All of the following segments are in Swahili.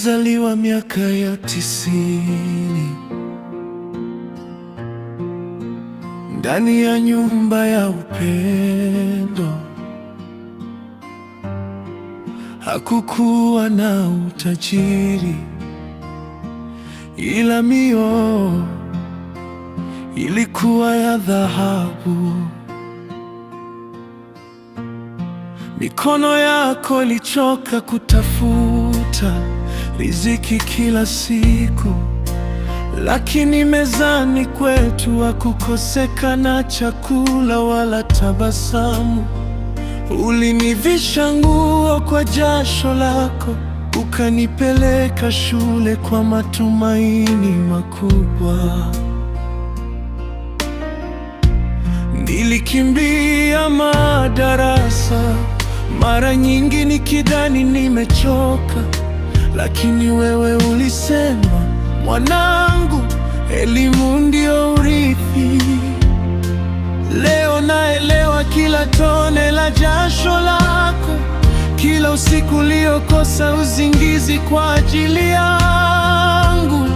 Nilizaliwa miaka ya 90 ndani ya nyumba ya upendo. Hakukuwa na utajiri, ila mioyo ilikuwa ya dhahabu. Mikono yako ilichoka kutafuta riziki kila siku, lakini mezani kwetu hakukosekana chakula wala tabasamu. Ulinivisha nguo kwa jasho lako, ukanipeleka shule kwa matumaini makubwa. Nilikimbia madarasa mara nyingi nikidhani nimechoka, lakini wewe ulisema, mwanangu, elimu ndio urithi. Leo naelewa kila tone la jasho lako, kila usiku uliokosa usingizi kwa ajili yangu.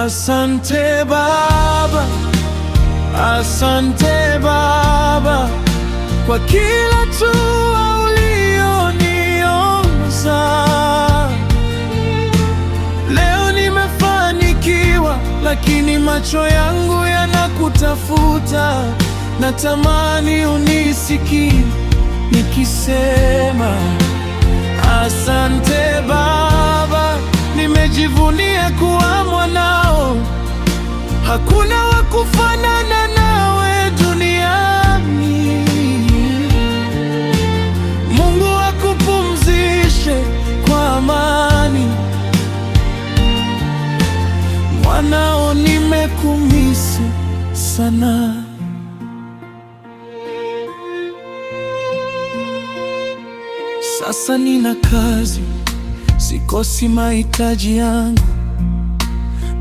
Asante Baba, asante Baba, kwa kila hatua ulioniongoza. Leo nimefanikiwa, lakini macho yangu yanakutafuta. Natamani unisikie nikisema asante Baba. Nimejivunia kuwa mwanao, hakuna wa kufanana nawe duniani. Mungu akupumzishe kwa amani. Mwanao, nimekumisi sana. Sasa nina kazi, sikosi mahitaji yangu.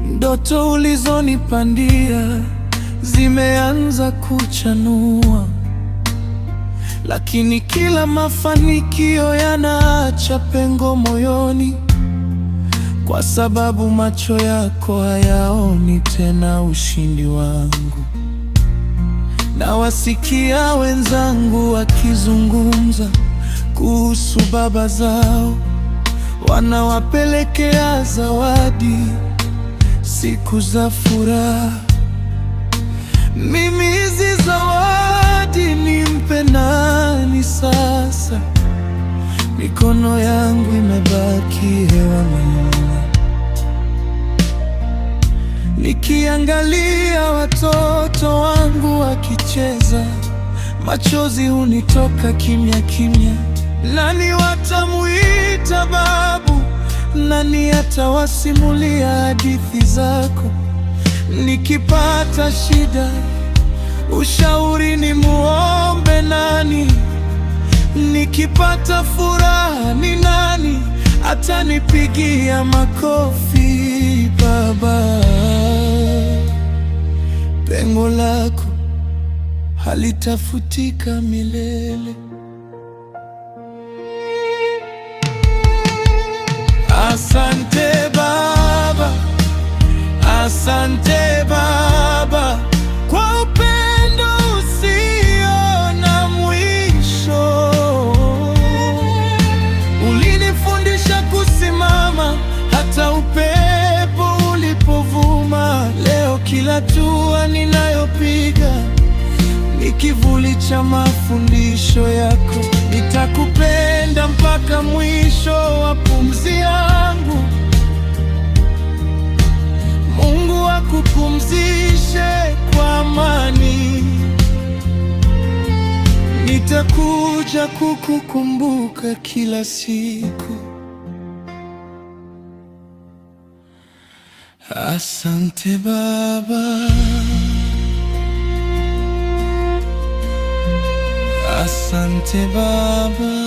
Ndoto ulizonipandia zimeanza kuchanua, lakini kila mafanikio yanaacha pengo moyoni, kwa sababu macho yako hayaoni tena ushindi wangu. Nawasikia wenzangu wakizungumza kuhusu baba zao, wanawapelekea zawadi siku za furaha. Mimi hizi zawadi nimpe nani sasa? Mikono yangu imebaki hewani, nikiangalia watoto wangu wakicheza, machozi hunitoka kimya kimya. Nani watamuita babu? Nani atawasimulia hadithi zako? Nikipata shida, ushauri ni muombe nani? Nikipata furaha, ni nani atanipigia makofi? Baba, pengo lako halitafutika milele. Asante Baba, asante Baba, kwa upendo usio na mwisho. Ulinifundisha kusimama hata upepo ulipovuma. Leo kila hatua ninayopiga ni kivuli cha mafundisho yako. Nitakupenda mpaka mwisho wa pumzi yangu. Mungu akupumzishe kwa amani. Nitakuja kukukumbuka kila siku. Asante Baba, asante Baba.